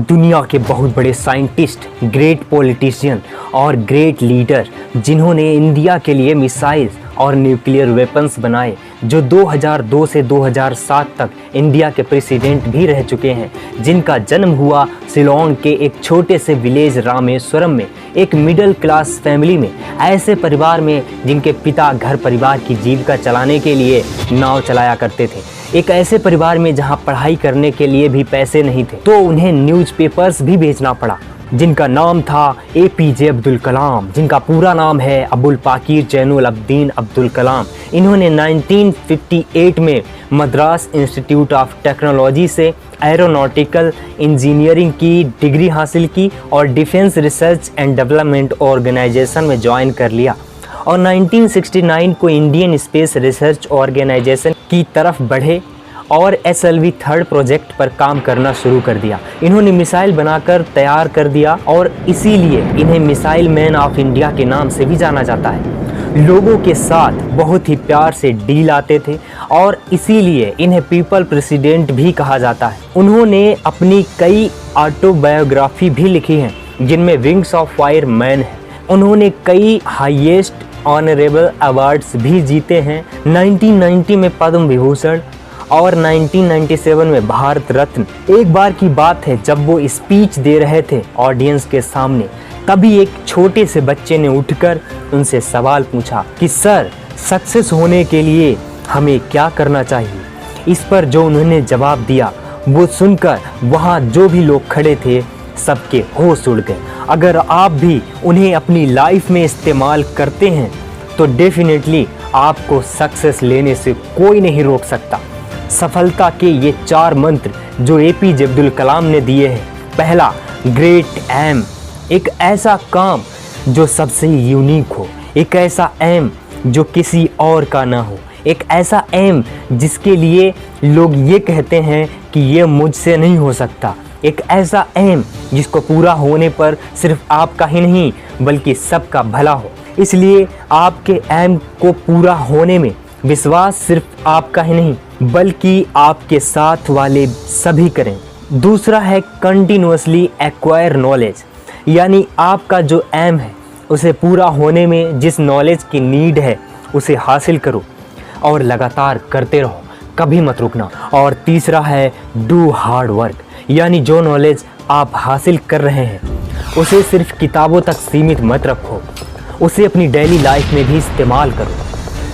दुनिया के बहुत बड़े साइंटिस्ट, ग्रेट पॉलिटिशियन और ग्रेट लीडर जिन्होंने इंडिया के लिए मिसाइल्स और न्यूक्लियर वेपन्स बनाए, जो 2002 से 2007 तक इंडिया के प्रेसिडेंट भी रह चुके हैं, जिनका जन्म हुआ शिलोंग के एक छोटे से विलेज रामेश्वरम में, एक मिडिल क्लास फैमिली में, ऐसे परिवार में जिनके पिता घर परिवार की जीविका चलाने के लिए नाव चलाया करते थे। एक ऐसे परिवार में जहां पढ़ाई करने के लिए भी पैसे नहीं थे, तो उन्हें न्यूज़पेपर्स भी बेचना पड़ा, जिनका नाम था APJ अब्दुल कलाम, जिनका पूरा नाम है अबुल पाकीर जैनुल अब्दीन अब्दुल कलाम। इन्होंने 1958 में मद्रास इंस्टीट्यूट ऑफ टेक्नोलॉजी से एरोनॉटिकल इंजीनियरिंग की डिग्री हासिल की और defence research and development organisation में ज्वाइन कर लिया और 1969 को इंडियन स्पेस रिसर्च ऑर्गेनाइजेशन की तरफ बढ़े और SLV थर्ड प्रोजेक्ट पर काम करना शुरू कर दिया। इन्होंने मिसाइल बनाकर तैयार कर दिया और इसीलिए इन्हें मिसाइल मैन ऑफ इंडिया के नाम से भी जाना जाता है। लोगों के साथ बहुत ही प्यार से डील आते थे और इसीलिए इन्हें पीपल प्रेसिडेंट भी कहा जाता है। उन्होंने अपनी कई ऑटोबायोग्राफी भी लिखी हैं, जिनमें विंग्स ऑफ फायर मैन है। उन्होंने कई हाईएस्ट ऑनरेबल अवार्ड्स भी जीते हैं। 1990 में पद्म विभूषण और 1997 में भारत रत्न। एक बार की बात है, जब वो स्पीच दे रहे थे ऑडियंस के सामने, तभी एक छोटे से बच्चे ने उठकर उनसे सवाल पूछा कि सर, सक्सेस होने के लिए हमें क्या करना चाहिए। इस पर जो उन्होंने जवाब दिया, वो सुनकर वहाँ जो भी लोग खड़े थे सबके होश उड़ गए। अगर आप भी उन्हें अपनी लाइफ में इस्तेमाल करते हैं तो डेफिनेटली आपको सक्सेस लेने से कोई नहीं रोक सकता। सफलता के ये 4 मंत्र जो APJ अब्दुल कलाम ने दिए हैं। पहला, ग्रेट एम, एक ऐसा काम जो सबसे यूनिक हो, एक ऐसा एम जो किसी और का ना हो, एक ऐसा एम जिसके लिए लोग ये कहते हैं कि ये मुझसे नहीं हो सकता, एक ऐसा एम जिसको पूरा होने पर सिर्फ आपका ही नहीं बल्कि सबका भला हो। इसलिए आपके एम को पूरा होने में विश्वास सिर्फ आपका ही नहीं बल्कि आपके साथ वाले सभी करें। दूसरा है कंटिन्यूअसली एक्वायर नॉलेज, यानी आपका जो एम है उसे पूरा होने में जिस नॉलेज की नीड है उसे हासिल करो और लगातार करते रहो, कभी मत रुकना। और तीसरा है डू हार्ड वर्क, यानी जो नॉलेज आप हासिल कर रहे हैं उसे सिर्फ किताबों तक सीमित मत रखो, उसे अपनी डेली लाइफ में भी इस्तेमाल करो।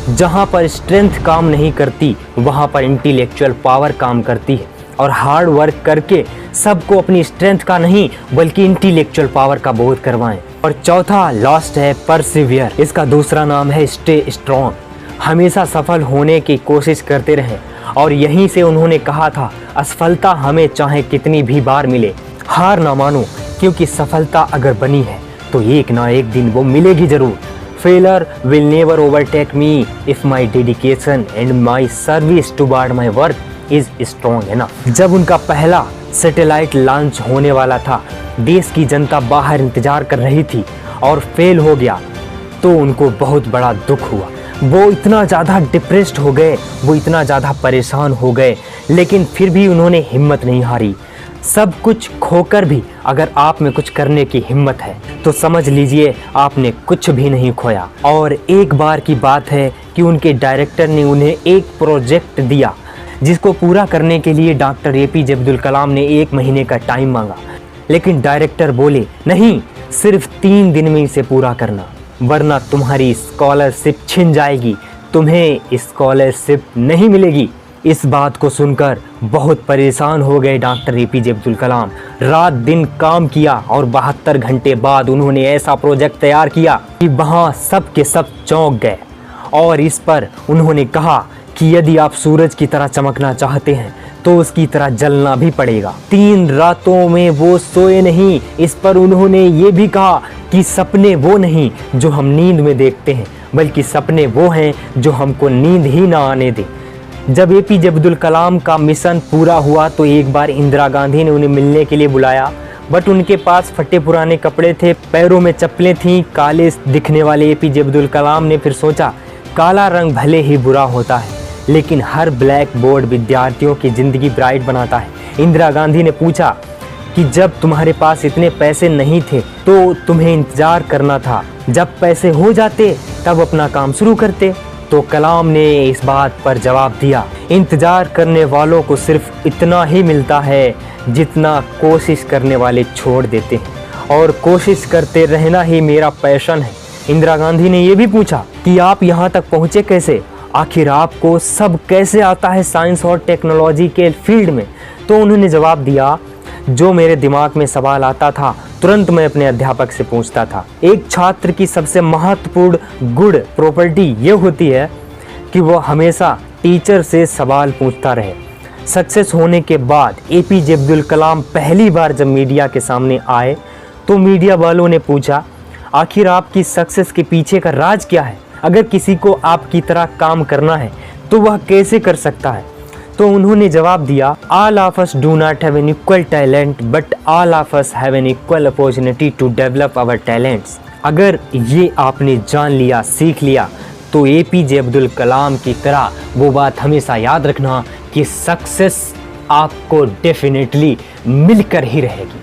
जहाँ पर स्ट्रेंथ काम नहीं करती वहाँ पर इंटेलेक्चुअल पावर काम करती है, और हार्ड वर्क करके सबको अपनी स्ट्रेंथ का नहीं बल्कि इंटेलेक्चुअल पावर का बोध करवाएं। और चौथा लास्ट है परसिवियर, इसका दूसरा नाम है स्टे स्ट्रॉन्ग, हमेशा सफल होने की कोशिश करते रहें। और यहीं से उन्होंने कहा था, असफलता हमें चाहे कितनी भी बार मिले, हार ना मानो, क्योंकि सफलता अगर बनी है तो एक ना एक दिन वो मिलेगी जरूर। Failure will never overtake me if my dedication and my service toward my work is strong enough. जब उनका पहला सैटेलाइट लॉन्च होने वाला था, देश की जनता बाहर इंतजार कर रही थी और फेल हो गया, तो उनको बहुत बड़ा दुख हुआ। वो इतना ज़्यादा डिप्रेस्ड हो गए, वो इतना ज़्यादा परेशान हो गए, लेकिन फिर भी उन्होंने हिम्मत नहीं हारी। सब कुछ खोकर भी अगर आप में कुछ करने की हिम्मत है तो समझ लीजिए आपने कुछ भी नहीं खोया। और एक बार की बात है कि उनके डायरेक्टर ने उन्हें एक प्रोजेक्ट दिया जिसको पूरा करने के लिए डॉक्टर APJ अब्दुल कलाम ने 1 महीने का टाइम मांगा, लेकिन डायरेक्टर बोले नहीं, सिर्फ 3 दिन में इसे पूरा करना, वरना तुम्हारी स्कॉलरशिप छिन जाएगी, तुम्हें स्कॉलरशिप नहीं मिलेगी। इस बात को सुनकर बहुत परेशान हो गए डॉक्टर APJ अब्दुल कलाम। रात दिन काम किया और 72 घंटे बाद उन्होंने ऐसा प्रोजेक्ट तैयार किया कि वहाँ सब के सब चौंक गए। और इस पर उन्होंने कहा कि यदि आप सूरज की तरह चमकना चाहते हैं तो उसकी तरह जलना भी पड़ेगा। 3 रातों में वो सोए नहीं। इस पर उन्होंने ये भी कहा कि सपने वो नहीं जो हम नींद में देखते हैं, बल्कि सपने वो हैं जो हमको नींद ही ना आने दे। जब APJ अब्दुल कलाम का मिशन पूरा हुआ तो एक बार इंदिरा गांधी ने उन्हें मिलने के लिए बुलाया, बट उनके पास फटे पुराने कपड़े थे, पैरों में चप्पलें थीं, काले दिखने वाले APJ अब्दुल कलाम ने फिर सोचा, काला रंग भले ही बुरा होता है लेकिन हर ब्लैक बोर्ड विद्यार्थियों की ज़िंदगी ब्राइट बनाता है। इंदिरा गांधी ने पूछा कि जब तुम्हारे पास इतने पैसे नहीं थे तो तुम्हें इंतजार करना था, जब पैसे हो जाते तब अपना काम शुरू करते। तो कलाम ने इस बात पर जवाब दिया, इंतजार करने वालों को सिर्फ इतना ही मिलता है जितना कोशिश करने वाले छोड़ देते हैं, और कोशिश करते रहना ही मेरा पैशन है। इंदिरा गांधी ने यह भी पूछा कि आप यहाँ तक पहुँचे कैसे, आखिर आपको सब कैसे आता है साइंस और टेक्नोलॉजी के फील्ड में। तो उन्होंने जवाब दिया, जो मेरे दिमाग में सवाल आता था तुरंत मैं अपने अध्यापक से पूछता था। एक छात्र की सबसे महत्वपूर्ण गुड प्रॉपर्टी ये होती है कि वह हमेशा टीचर से सवाल पूछता रहे। सक्सेस होने के बाद एपीजे अब्दुल कलाम पहली बार जब मीडिया के सामने आए तो मीडिया वालों ने पूछा, आखिर आपकी सक्सेस के पीछे का राज क्या है? अगर किसी को आपकी तरह काम करना है तो वह कैसे कर सकता है? तो उन्होंने जवाब दिया, all of us do not have an equal talent but all of us have an equal opportunity to develop our talents. अगर ये आपने जान लिया, सीख लिया, तो एपीजे अब्दुल कलाम की तरह वो बात हमेशा याद रखना कि सक्सेस आपको डेफिनेटली मिलकर ही रहेगी।